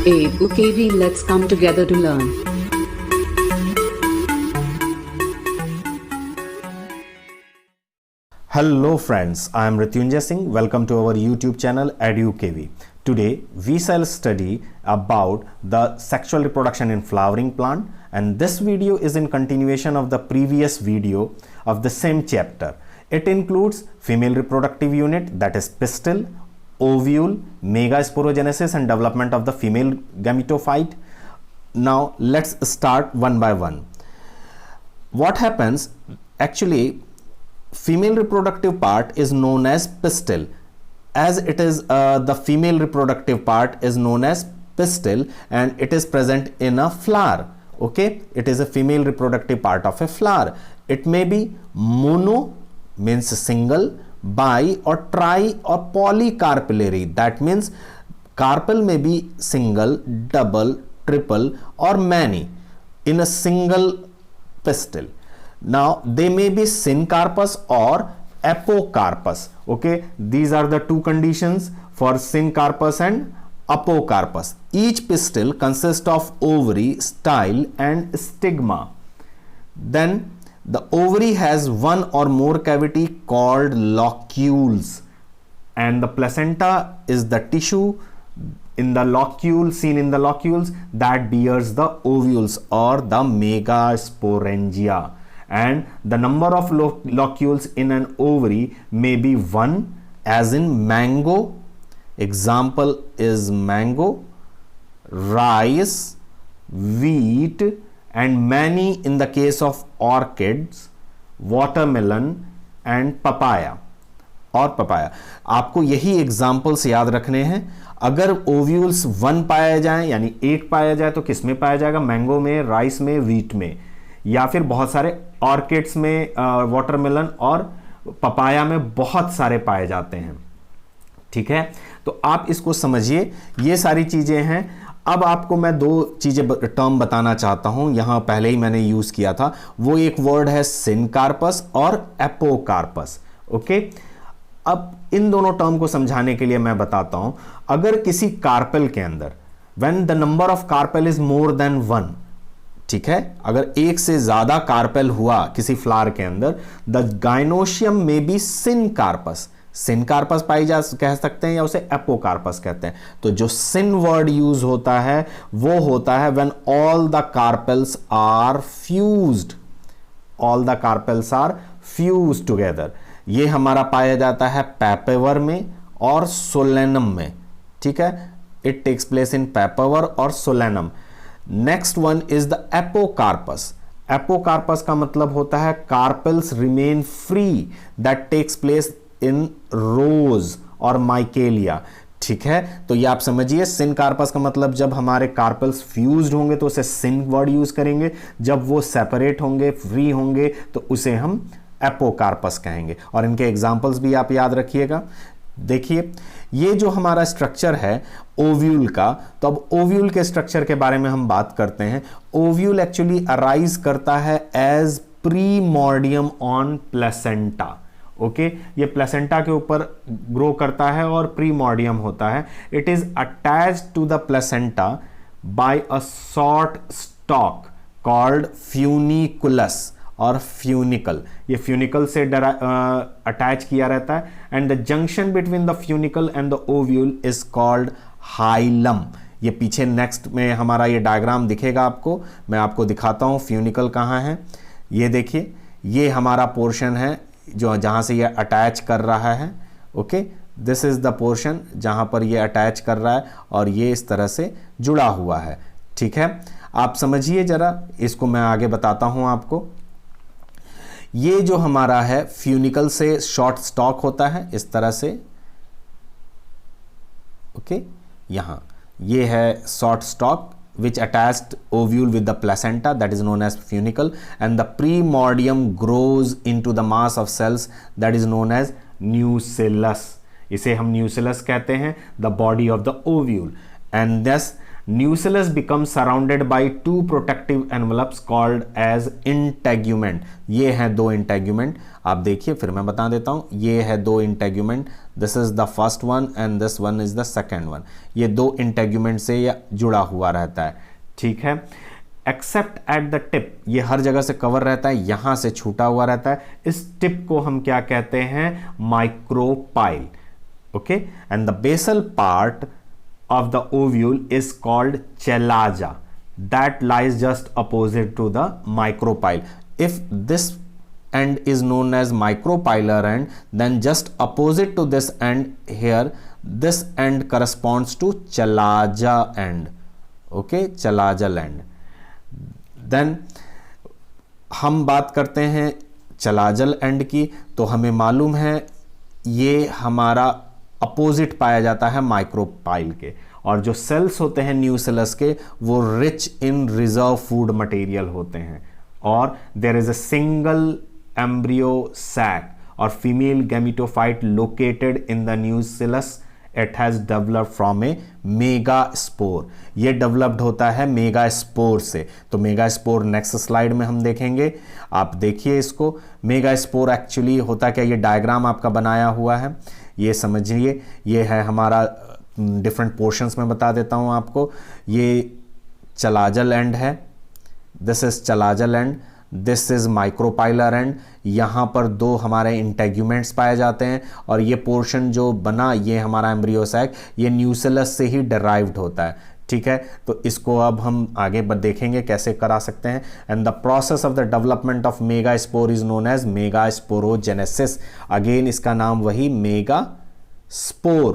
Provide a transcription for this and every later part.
UKV, let's come together to learn. Hello friends, I am Rityunjay Singh. Welcome to our YouTube channel EduKV. Today we shall study about the sexual reproduction in flowering plant, and this video is in continuation of the previous video of the same chapter. It includes female reproductive unit, that is pistil, ovule, megasporogenesis and development of the female gametophyte. Now let's start one by one. What happens actually? Female reproductive part is known as pistil, as it is the female reproductive part is known as pistil and it is present in a flower. Okay, it is a female reproductive part of a flower. It may be mono, means single, bi or tri or polycarpillary. That means carpel may be single, double, triple or many in a single pistil. Now they may be syncarpous or apocarpous. Okay, these are the two conditions for syncarpous and apocarpous. Each pistil consists of ovary, style and stigma. Then the ovary has one or more cavity called locules, and the placenta is the tissue in the locule, seen in the locules, that bears the ovules or the megasporangia. And the number of locules in an ovary may be one, as in mango. Example is mango, rice, wheat, and many in the case of orchids, watermelon and papaya और papaya. आपको यही examples याद रखने हैं. अगर ovules one पाया जाए यानी एक पाया जाए तो किस में पाया जाएगा? मैंगो में, राइस में, व्हीट में, या फिर बहुत सारे ऑर्किड्स में, वाटरमेलन और पपाया में बहुत सारे पाए जाते हैं. ठीक है, तो आप इसको समझिए, ये सारी चीजें हैं. अब आपको मैं दो चीजें टर्म बताना चाहता हूं, यहां पहले ही मैंने यूज किया था. वो एक वर्ड है सिनकार्पस और एपोकार्पस. ओके, अब इन दोनों टर्म को समझाने के लिए मैं बताता हूं. अगर किसी कार्पेल के अंदर when the number of carpel is more than one, ठीक है, अगर एक से ज्यादा कार्पेल हुआ किसी फ्लावर के अंदर, द गाइनोशियम में बी सिनकार्पस. सिनकार्पस पाई जा कह सकते हैं या उसे एपोकार्पस कहते हैं. तो जो सिन वर्ड यूज होता है वो होता है when all the carpels are fused. All the carpels are fused together. ये हमारा पाया जाता है पैपेवर में और सोलेनम में. ठीक है, it takes place in Papaver और Solanum. Next one is the apocarpous. Apocarpous का मतलब होता है carpels remain free, that takes place in rose और माइकेलिया. ठीक है, तो ये आप समझिए. सिनकार्पस का मतलब जब हमारे कार्पेल्स फ्यूज्ड होंगे तो उसे सिन वर्ड यूज करेंगे, जब वो सेपरेट होंगे, फ्री होंगे, तो उसे हम एपोकार्पस कहेंगे. और इनके एग्जाम्पल्स भी आप याद रखिएगा. देखिए, ये जो हमारा स्ट्रक्चर है ओव्यूल का, तो अब ओव्यूल के स्ट्रक्चर के बारे में हम बात करते हैं. ओव्यूल एक्चुअली अराइज करता है as primordium on placenta. Okay, ये प्लेसेंटा के ऊपर ग्रो करता है और प्रीमॉर्डियम होता है. It is attached to the placenta by a short stalk called funiculus और फ्यूनिकल. ये फ्यूनिकल से अटैच किया रहता है. And the junction between the funicle and the ovule is called hilum. ये पीछे नेक्स्ट में हमारा ये डायग्राम दिखेगा आपको, मैं आपको दिखाता हूं फ्यूनिकल कहां है. ये देखिए, ये हमारा पोर्शन है जो जहां से ये अटैच कर रहा है. Okay, this is the portion जहां पर ये अटैच कर रहा है और ये इस तरह से जुड़ा हुआ है. ठीक है, आप समझिए जरा, इसको मैं आगे बताता हूं आपको. ये जो हमारा है फ्यूनिकल से शॉर्ट स्टॉक होता है इस तरह से. ओके, यहां ये है short stock which attached ovule with the placenta, that is known as funicle, and the primordium grows into the mass of cells that is known as nucellus. इसे हम nucellus कहते हैं, the body of the ovule, and thus nucellus becomes surrounded by two protective envelopes called as integument. ये हैं दो integument. आप देखिए, फिर मैं बता देता हूं. ये है दो integument, this is the first one and this one is the second one. ये दो इंटेग्यूमेंट से या जुड़ा हुआ रहता है, ठीक है। एक्सेप्ट एट द टिप, ये हर जगह से कवर रहता है, यहां से छूटा हुआ रहता है। इस टिप को हम क्या कहते हैं? Micropyle, okay. And the basal part of the ovule is called chalaza that lies just opposite to the micropyle. If this end is known as micropylar end, then just opposite to this end here, this end corresponds to chalaza end, okay, chalaza end. Then हम बात करते हैं chalazal end की, तो हमें मालूम है ये हमारा अपोजिट पाया जाता है माइक्रोपाइल के, और जो सेल्स होते हैं न्यूसेलस के वो rich in reserve food material होते हैं, और there is a single embryo sac और female gametophyte located in the nucellus. It has developed from a megaspore, ये डेवलप्ड होता है मेगास्पोर से। तो मेगास्पोर नेक्स्ट स्लाइड में हम देखेंगे, आप देखिए इसको। मेगास्पोर एक्चुअली होता क्या, ये डायग्राम आपका बनाया हुआ है, ये समझिए। ये है हमारा डिफरेंट पोर्शंस में बता देता हूं आपको। ये चलाजल एंड है, this is chalazal end, this is micropylar and. यहाँ पर दो हमारे इंटेग्यूमेंट्स पाए जाते हैं, और ये पोर्शन जो बना ये हमारा एम्ब्रियो सैक, ये न्यूसेलस से ही डिराइव्ड होता है, ठीक है। तो इसको अब हम आगे देखेंगे कैसे करा सकते हैं। And the process of the development of megaspore is known as megasporogenesis. Again इसका नाम वही मेगास्पोर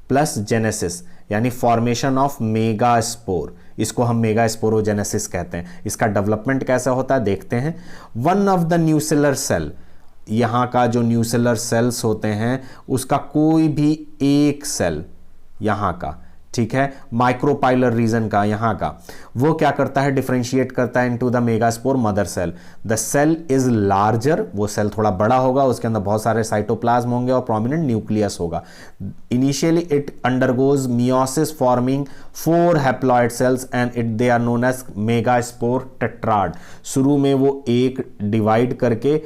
प्लस जेनेसिस, यानी फॉर्मेशन ऑफ मेगास्पोर, इसको हम मेगास्पोरोजेनेसिस कहते हैं। इसका डेवलपमेंट कैसा होता है देखते हैं। One of the nucellar cell, यहाँ का जो न्यूसेलर सेल्स होते हैं उसका कोई भी एक सेल यहाँ का, ठीक है, माइक्रोपाइलर रीजन का यहाँ का, वो क्या करता है? डिफरेंशिएट करता है into the megaspore mother cell. The cell is larger, वो सेल थोड़ा बड़ा होगा, उसके अंदर बहुत सारे साइटोप्लाज्म होंगे और प्रोमिनेंट न्यूक्लियस होगा। Initially it undergoes meiosis forming 4 haploid cells and it they are known as megaspore tetrad. शुरू में वो एक डिवाइड करके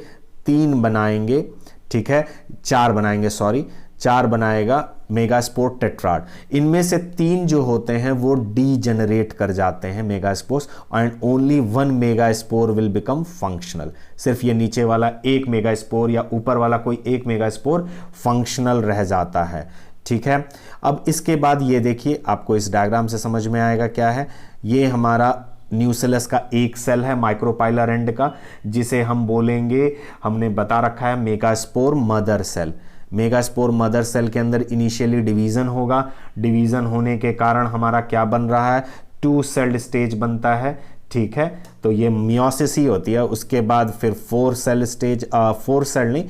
3 बनाएंगे, ठीक है, 4 बनाएंगे, सॉरी 4 बनाएगा मेगास्पोर टेट्राड। इनमें से 3 जो होते हैं वो डीजेनरेट कर जाते हैं megaspores, and only 1 megaspore will become functional. सिर्फ ये नीचे वाला एक मेगास्पोर या ऊपर वाला कोई एक मेगास्पोर फंक्शनल रह जाता है, ठीक है। अब इसके बाद ये देखिए, आपको इस डायग्राम से समझ में आएगा क्या है। ये हमारा न्यूसेलस का एक सेल है माइक्रोपाइलर एंड का, जिसे हम बोलेंगे, हमने बता रखा है megaspore mother cell. Megaspore mother cell के अंदर इनिशियली डिवीजन होगा, डिवीजन होने के कारण हमारा क्या बन रहा है? 2 सेल्ड स्टेज बनता है, ठीक है। तो ये मियोसिस ही होती है, उसके बाद फिर 4 सेल स्टेज, 4 सेल नहीं,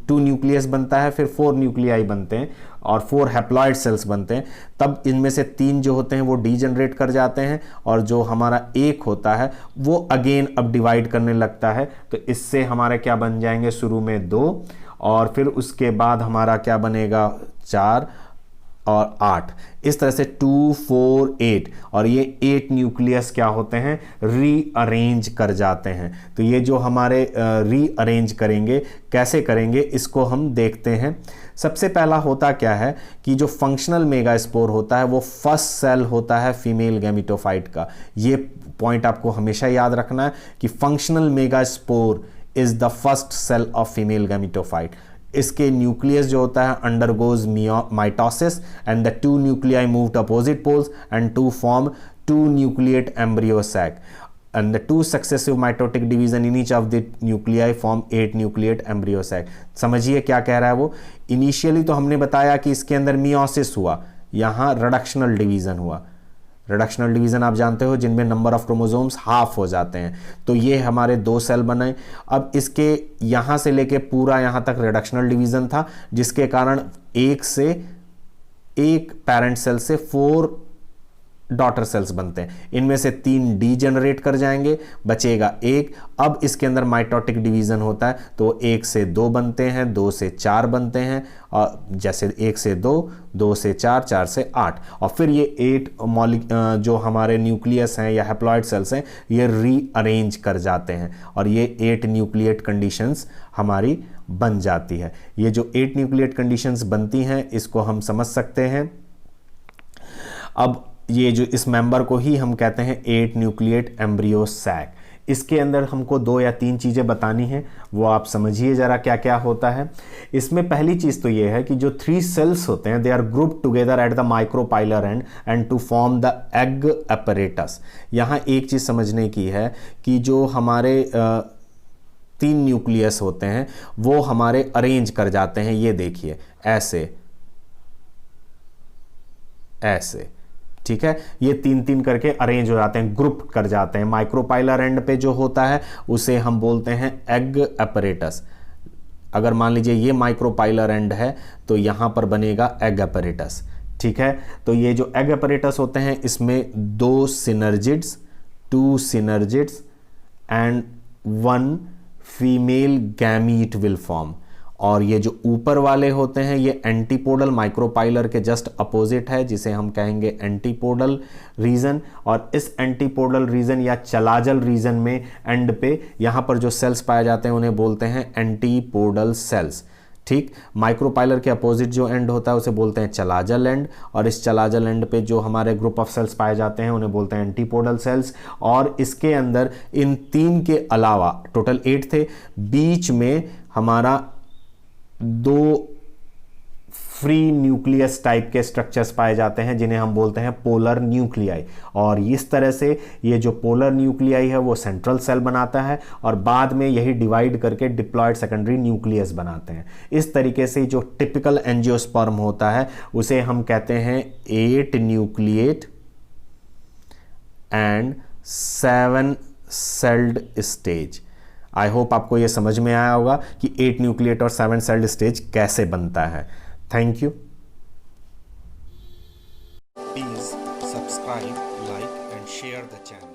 2 न्यूक्लियस बनता है, फिर 4 न्यूक्लियाई बनते हैं और 4 हैप्लॉइड सेल्स बनते हैं। तब इनमें से 3 जो होते हैं वो डीजनरेट कर जाते हैं, और जो हमारा एक होता है वो अगेन अब डिवाइड करने लगता है। तो इससे हमारे क्या बन जाएंगे? शुरू में 2, और फिर उसके बाद हमारा क्या बनेगा? 4 और 8, इस तरह से 2, 4, 8, और ये 8 न्यूक्लियस क्या होते हैं? रीअरेंज कर जाते हैं। तो ये जो हमारे रीअरेंज करेंगे, कैसे करेंगे इसको हम देखते हैं। सबसे पहला होता क्या है कि जो फंक्शनल मेगास्पोर होता है वो फर्स्ट सेल होता है फीमेल गैमेटोफाइट का। ये पॉइंट आपको हमेशा याद रखना है कि functional megaspore is the first cell of female gametophyte. इसके न्यूक्लियस जो होता है undergoes mitosis and the 2 nuclei move to opposite poles and to form 2 nucleate embryo sac, and the 2 successive mitotic division in each of the nuclei form 8 nucleate embryo sac। समझिए क्या कह रहा है वो। इनिशियली तो हमने बताया कि इसके अंदर मियोसिस हुआ, यहाँ रिडक्शनल डिवीजन हुआ। रिडक्शनल डिवीजन आप जानते हो, जिनमें नंबर ऑफ क्रोमोसोम्स हाफ हो जाते हैं। तो ये हमारे 2 सेल बने। अब इसके यहाँ से लेके पूरा यहाँ तक रिडक्शनल डिवीजन था, जिसके कारण एक पेरेंट सेल से 4 डॉटर सेल्स बनते हैं। इनमें से 3 डीजेनरेट कर जाएंगे, बचेगा 1। अब इसके अंदर माइटोटिक डिवीजन होता है, तो 1 से 2 बनते हैं, 2 से 4 बनते हैं, और जैसे 1 से 2, 2 से 4, 4 से 8, और फिर ये 8 जो हमारे न्यूक्लियस हैं या हैप्लॉइड सेल्स हैं ये रीअरेंज कर जाते हैं, और ये 8 न्यूक्लिएट कंडीशंस हमारी बन जाती है। ये जो 8 न्यूक्लिएट कंडीशंस बनती हैं इसको हम समझ सकते हैं। अब ये जो इस मेंबर को ही हम कहते हैं 8 न्यूक्लिएट एम्ब्रियो सैक। इसके अंदर हमको 2 या 3 चीज़ें बतानी हैं, वो आप समझिए ज़रा क्या क्या होता है। इसमें पहली चीज़ तो ये है कि जो 3 सेल्स होते हैं they are group together at the micropylar end to form the egg apparatus। यहाँ एक चीज़ समझने की है कि जो हमारे 3 न्यूक्लियस होते हैं वो हमारे अरेंज कर जाते हैं, ये देखिए ऐसे ऐसे, ठीक है। ये 3-3 करके अरेंज हो जाते हैं, ग्रुप कर जाते हैं। माइक्रोपाइलर एंड पे जो होता है उसे हम बोलते हैं एग apparatus। अगर मान लीजिए ये माइक्रोपाइलर एंड है तो यहां पर बनेगा एग apparatus, ठीक है। तो ये जो एग apparatus होते हैं इसमें 2 synergids, 2 synergids and 1 female gamete will form. और ये जो ऊपर वाले होते हैं ये एंटीपोडल माइक्रोपाइलर के जस्ट अपोजिट है, जिसे हम कहेंगे एंटीपोडल रीजन। और इस एंटीपोडल रीजन या चलाजल रीजन में एंड पे यहाँ पर जो सेल्स पाए जाते हैं उन्हें बोलते हैं एंटीपोडल सेल्स, ठीक। माइक्रोपाइलर के अपोजिट जो एंड होता है उसे बोलते हैं चलाजल एंड, और इस चलाजल एंड पे जो हमारे ग्रुप ऑफ सेल्स पाए जाते हैं उन्हें बोलते हैं एंटीपोडल सेल्स। और इसके अंदर इन 3 के अलावा टोटल 8 थे, बीच में हमारा 2 फ्री न्यूक्लियस टाइप के स्ट्रक्चर्स पाए जाते हैं जिन्हें हम बोलते हैं पोलर न्यूक्लियाई। और इस तरह से ये जो पोलर न्यूक्लियाई है वो सेंट्रल सेल बनाता है और बाद में यही डिवाइड करके डिप्लॉयड सेकेंडरी न्यूक्लियस बनाते हैं। इस तरीके से जो टिपिकल एंजियोस्पर्म होता है उसे हम कहते हैं 8 nucleate and 7 sailed stage. I hope आपको ये समझ में आया होगा कि 8 न्यूक्लिएट और 7 सेल्ड स्टेज कैसे बनता है। Thank you. Please subscribe, like and share the channel.